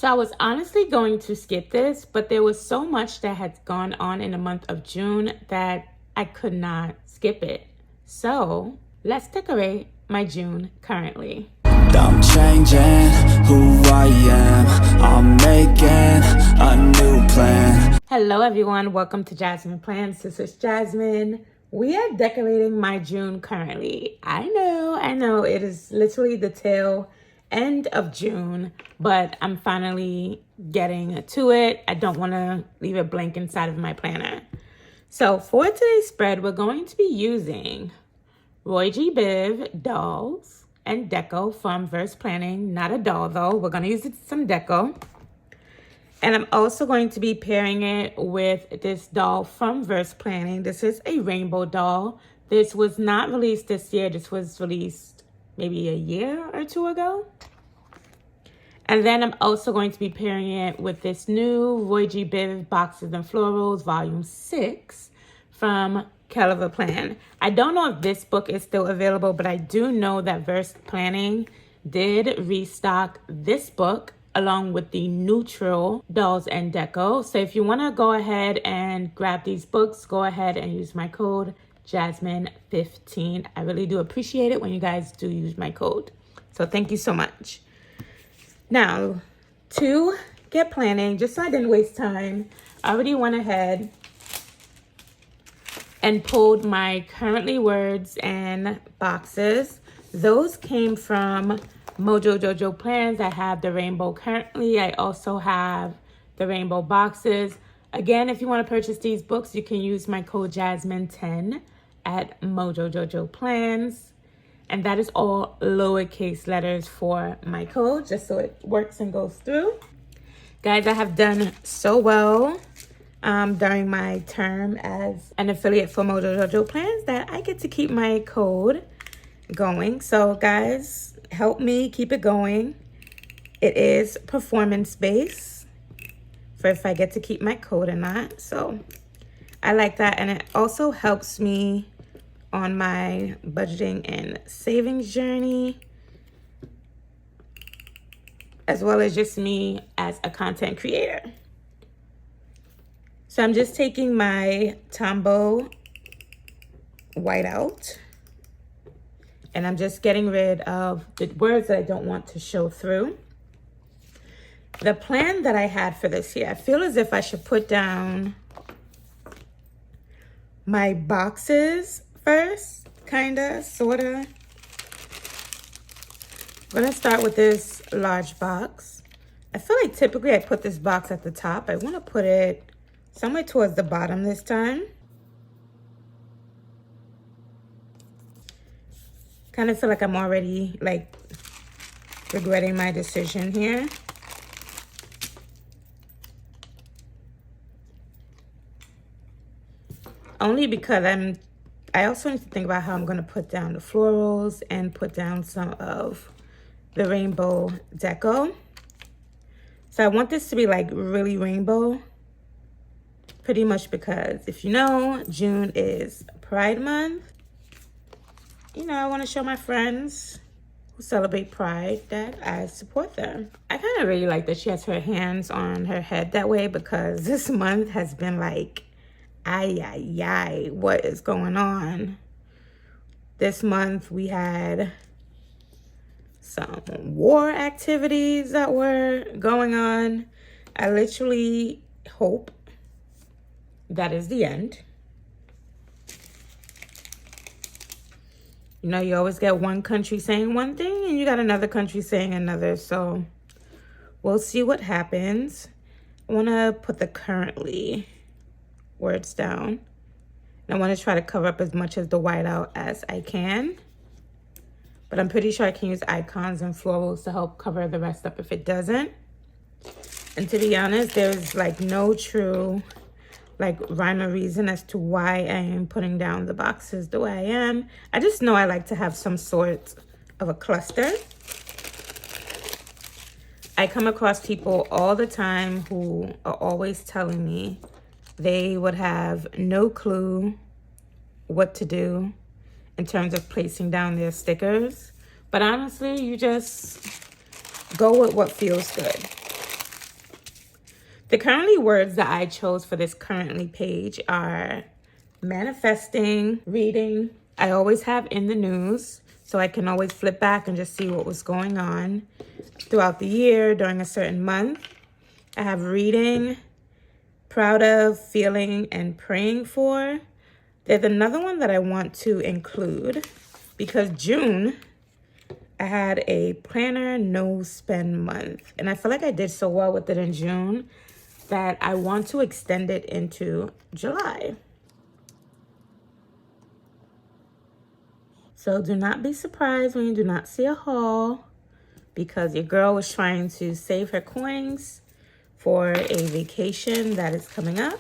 So I was honestly going to skip this, but there was so much that had gone on in the month of June that I could not skip it. So let's decorate my June currently. I'm changing who I am. I'm making a new plan. Hello everyone, welcome to Jasmine Plans. This is Jasmine. We are decorating my June currently. I know, it is literally the tail end of June, but I'm finally getting to it. I don't want to leave it blank inside of my planner. So for today's spread, we're going to be using ROYGBIV dolls and deco from Versed Planning. Not a doll though, we're going to use some deco. And I'm also going to be pairing it with this doll from Versed Planning. This is a rainbow doll. This was not released this year. This was released maybe a year or two ago. And then I'm also going to be pairing it with this new ROYGBIV Boxes and Florals Volume 6 from Kellofaplan. I don't know if this book is still available, but I do know that Versed Planning did restock this book along with the neutral dolls and deco. So if you want to go ahead and grab these books, go ahead and use my code Jasmine15. I really do appreciate it when you guys do use my code. So thank you so much. Now, to get planning, just so I didn't waste time, I already went ahead and pulled my currently words and boxes. Those came from Mojo Jojo Plans. I have the rainbow currently. I also have the rainbow boxes. Again, if you want to purchase these books, you can use my code Jasmine10 at Mojo Jojo Plans. And that is all lowercase letters for my code, just so it works and goes through. Guys, I have done so well during my term as an affiliate for Mojo Jojo Plans that I get to keep my code going. So guys, help me keep it going. It is performance-based for if I get to keep my code or not. So I like that. And it also helps me on my budgeting and savings journey, as well as just me as a content creator. So I'm just taking my Tombow white out, and I'm just getting rid of the words that I don't want to show through. The plan that I had for this year, I feel as if I should put down my boxes first, kinda, sorta. I'm gonna start with this large box. I feel like typically I put this box at the top. I wanna put it somewhere towards the bottom this time. Kind of feel like I'm already like regretting my decision here. Only because I also need to think about how I'm going to put down the florals and put down some of the rainbow deco. So I want this to be like really rainbow, pretty much because if you know, June is Pride Month. You know, I want to show my friends who celebrate Pride that I support them. I kind of really like that she has her hands on her head that way, because this month has been like, ay, what is going on? This month we had some war activities that were going on. I literally hope that is the end. You know, you always get one country saying one thing and you got another country saying another. So we'll see what happens. I want to put the currently words down. And I want to try to cover up as much of the whiteout as I can. But I'm pretty sure I can use icons and florals to help cover the rest up if it doesn't. And to be honest, there's like no true like rhyme or reason as to why I am putting down the boxes the way I am. I just know I like to have some sort of a cluster. I come across people all the time who are always telling me they would have no clue what to do in terms of placing down their stickers. But honestly, you just go with what feels good. The currently words that I chose for this currently page are manifesting, reading. I always have in the news, so I can always flip back and just see what was going on throughout the year during a certain month. I have reading, proud of, feeling, and praying for. There's another one that I want to include because June, I had a planner no spend month. And I feel like I did so well with it in June that I want to extend it into July. So do not be surprised when you do not see a haul, because your girl was trying to save her coins for a vacation that is coming up.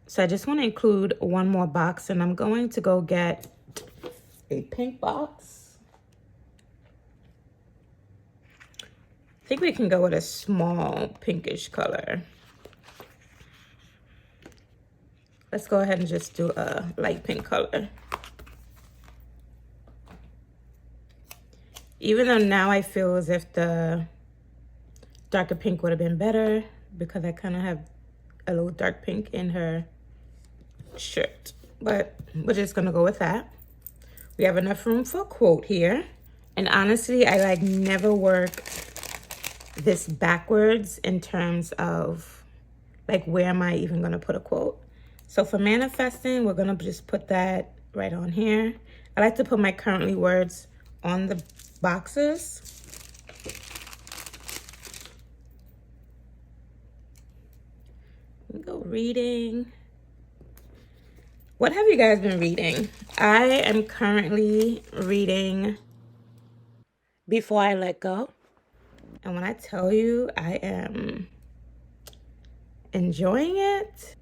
So I just want to include one more box, and I'm going to go get a pink box. I think we can go with a small pinkish color. Let's go ahead and just do a light pink color. Even though now I feel as if the darker pink would have been better, because I kind of have a little dark pink in her shirt, but we're just gonna go with that. We have enough room for a quote here, and honestly I like never work this backwards in terms of like where am I even gonna put a quote. So for manifesting, we're gonna just put that right on here. I like to put my currently words on the boxes. We go reading. What have you guys been reading? I am currently reading Before I Let Go. And when I tell you I am enjoying it,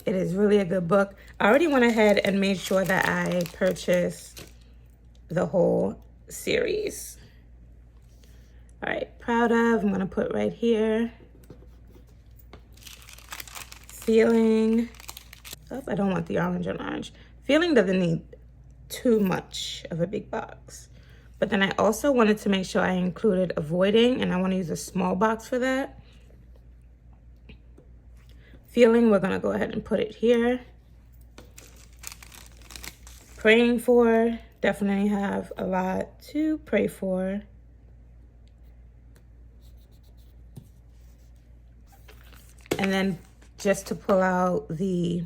it is really a good book. I already went ahead and made sure that I purchased the whole series. All right, proud of, I'm gonna put right here. Feeling, oh, I don't want the orange on orange. Feeling doesn't need too much of a big box. But then I also wanted to make sure I included avoiding, and I want to use a small box for that. Feeling, we're gonna go ahead and put it here. Praying for, definitely have a lot to pray for. And then just to pull out the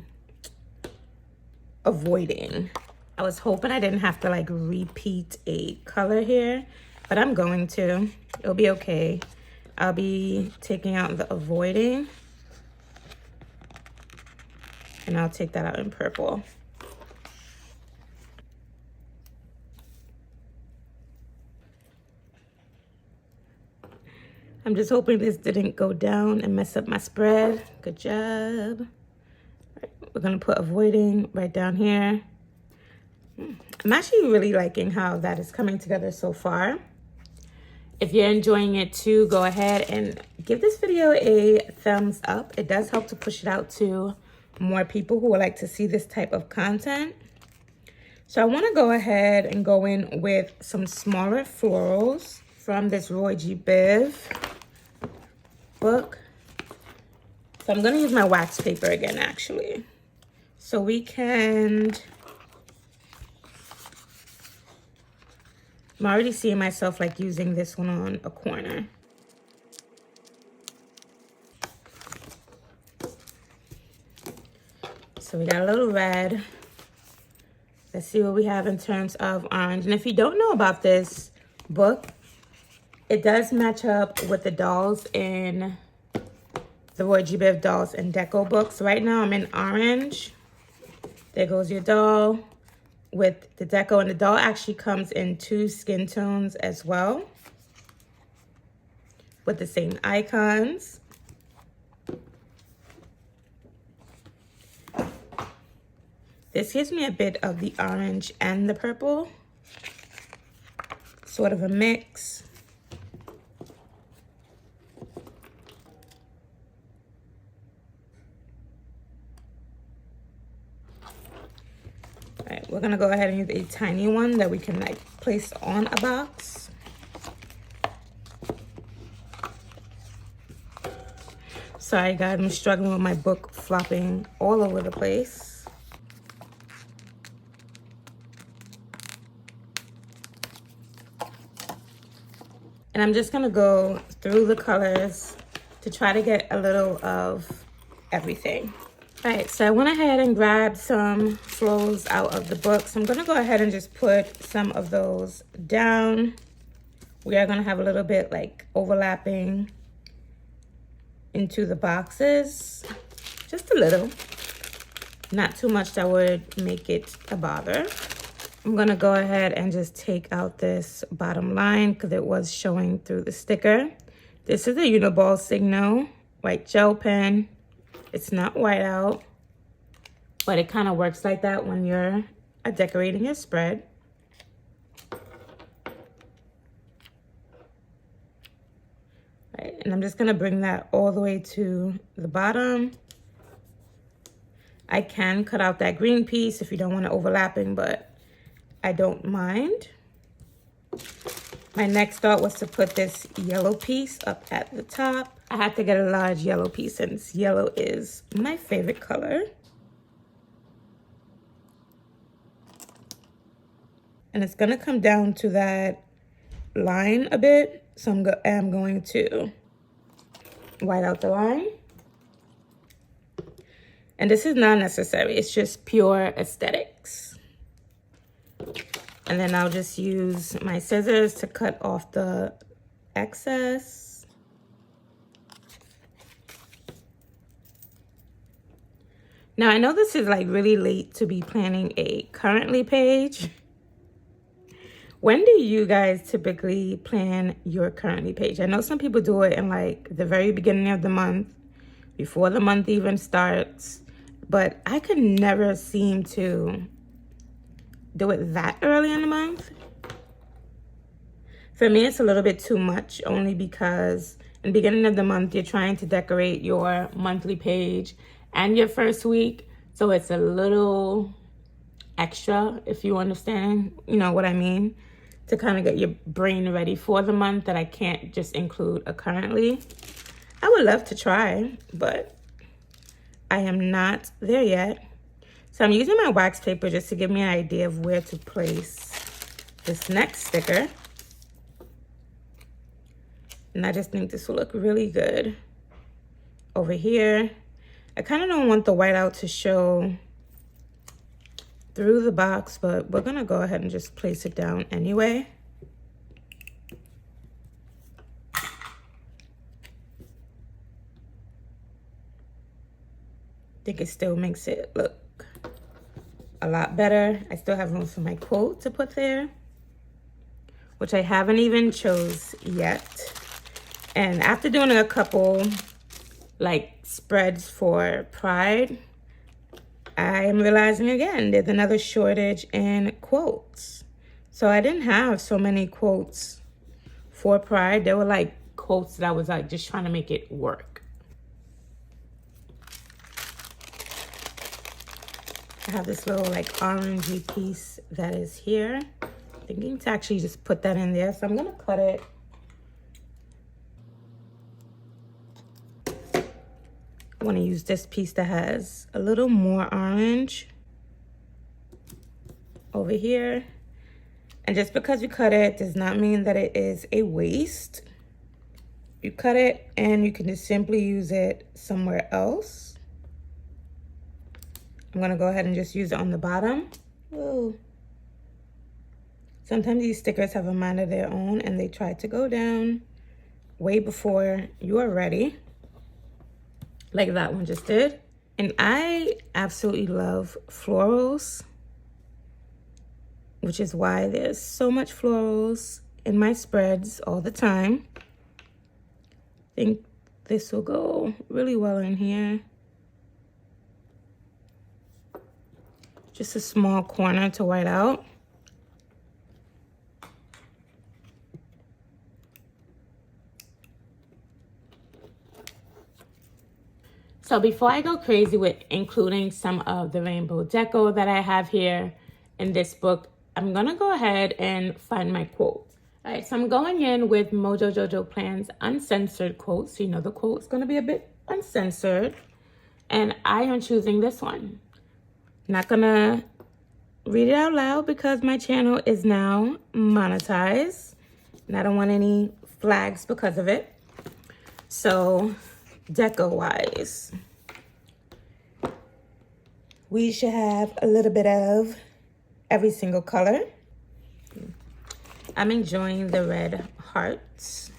avoiding. I was hoping I didn't have to like repeat a color here, but I'm going to. It'll be okay. I'll be taking out the avoiding, and I'll take that out in purple. I'm just hoping this didn't go down and mess up my spread. Good job. All right, we're gonna put avoiding right down here. I'm actually really liking how that is coming together so far. If you're enjoying it too, go ahead and give this video a thumbs up. It does help to push it out to more people who would like to see this type of content. So I want to go ahead and go in with some smaller florals from this ROYGBIV book. So I'm going to use my wax paper again, actually. So we can... I'm already seeing myself like using this one on a corner. So we got a little red. Let's see what we have in terms of orange. And if you don't know about this book, it does match up with the dolls in the ROYGBIV dolls and deco books. Right now I'm in orange. There goes your doll with the deco, and the doll actually comes in 2 skin tones as well with the same icons. This gives me a bit of the orange and the purple, sort of a mix. All right, we're gonna go ahead and use a tiny one that we can like place on a box. Sorry guys, I'm struggling with my book flopping all over the place. And I'm just gonna go through the colors to try to get a little of everything. All right, so I went ahead and grabbed some florals out of the book. So I'm gonna go ahead and just put some of those down. We are gonna have a little bit like overlapping into the boxes, just a little, not too much that would make it a bother. I'm gonna go ahead and just take out this bottom line because it was showing through the sticker. This is a Uniball Signo white gel pen. It's not white out, but it kind of works like that when you're decorating your spread. Right, and I'm just gonna bring that all the way to the bottom. I can cut out that green piece if you don't want it overlapping, but I don't mind. My next thought was to put this yellow piece up at the top. I had to get a large yellow piece since yellow is my favorite color. And it's gonna come down to that line a bit. So I'm going to white out the line. And this is not necessary, it's just pure aesthetics. And then I'll just use my scissors to cut off the excess. Now I know this is like really late to be planning a currently page. When do you guys typically plan your currently page? I know some people do it in like the very beginning of the month, before the month even starts, but I could never seem to do it that early in the month. For me, it's a little bit too much, only because in the beginning of the month, you're trying to decorate your monthly page and your first week. So it's a little extra, if you understand, you know what I mean, to kind of get your brain ready for the month, that I can't just include a currently. I would love to try, but I am not there yet. So I'm using my wax paper just to give me an idea of where to place this next sticker. And I just think this will look really good over here. I kind of don't want the whiteout to show through the box, but we're gonna go ahead and just place it down anyway. I think it still makes it look a lot better. I still have room for my quote to put there, which I haven't even chose yet. And after doing a couple like spreads for Pride, I am realizing again there's another shortage in quotes. So I didn't have so many quotes for Pride. There were like quotes that I was like just trying to make it work. I have this little like orangey piece that is here. Thinking to actually just put that in there. So I'm gonna cut it. I want to use this piece that has a little more orange over here. And just because you cut it does not mean that it is a waste. You cut it and you can just simply use it somewhere else. I'm going to go ahead and just use it on the bottom. Whoa. Sometimes these stickers have a mind of their own and they try to go down way before you are ready. Like that one just did. And I absolutely love florals, which is why there's so much florals in my spreads all the time. I think this will go really well in here. Just a small corner to white out. So before I go crazy with including some of the rainbow deco that I have here, in this book, I'm gonna go ahead and find my quote. All right, so I'm going in with Mojo Jojo Plan's uncensored quotes. So you know the quote's gonna be a bit uncensored. And I am choosing this one. Not gonna read it out loud because my channel is now monetized. And I don't want any flags because of it. So, deco-wise, we should have a little bit of every single color. I'm enjoying the red hearts.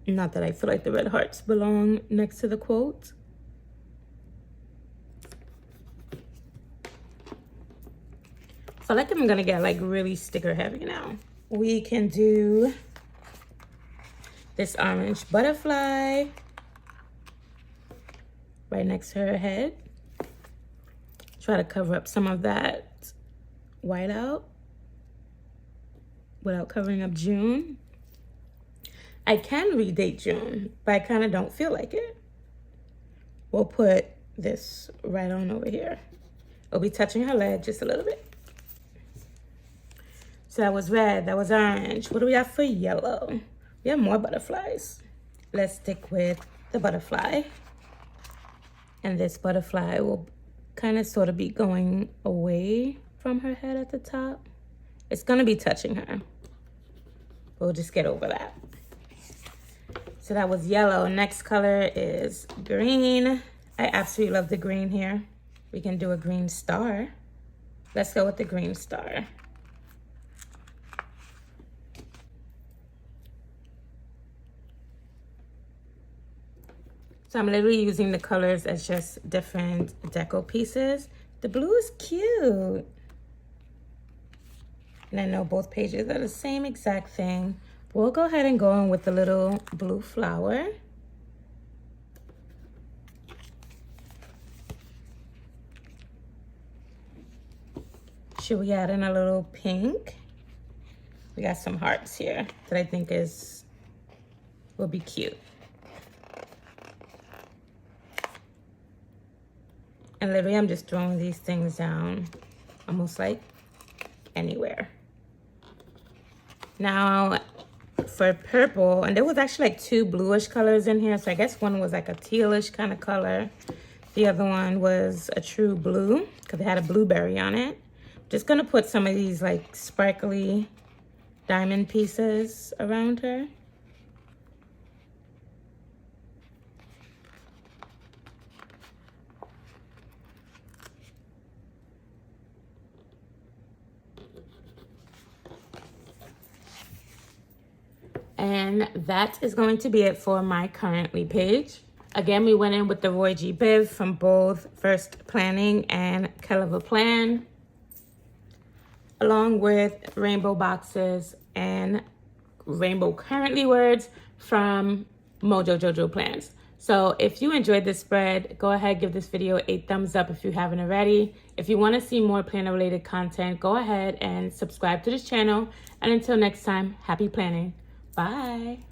Not that I feel like the red hearts belong next to the quote. I feel like I'm gonna get like really sticker heavy now. We can do this orange butterfly right next to her head. Try to cover up some of that white out without covering up June. I can redate June, but I kind of don't feel like it. We'll put this right on over here. It'll be touching her leg just a little bit. So that was red, that was orange. What do we have for yellow? We have more butterflies. Let's stick with the butterfly. And this butterfly will kind of sort of be going away from her head at the top. It's gonna be touching her. We'll just get over that. So that was yellow. Next color is green. I absolutely love the green here. We can do a green star. Let's go with the green star. So I'm literally using the colors as just different deco pieces. The blue is cute. And I know both pages are the same exact thing. We'll go ahead and go in with the little blue flower. Should we add in a little pink? We got some hearts here that I think will be cute. And literally I'm just throwing these things down almost like anywhere. Now for purple, and there was actually like two bluish colors in here. So I guess one was like a tealish kind of color. The other one was a true blue because it had a blueberry on it. Just gonna put some of these like sparkly diamond pieces around her. And that is going to be it for my currently page. Again, we went in with the ROYGBIV from both Versed Planning and Kellofaplan, along with rainbow boxes and rainbow currently words from Mojo Jojo Plans. So if you enjoyed this spread, go ahead, give this video a thumbs up if you haven't already. If you want to see more planner related content, go ahead and subscribe to this channel. And until next time, happy planning. Bye.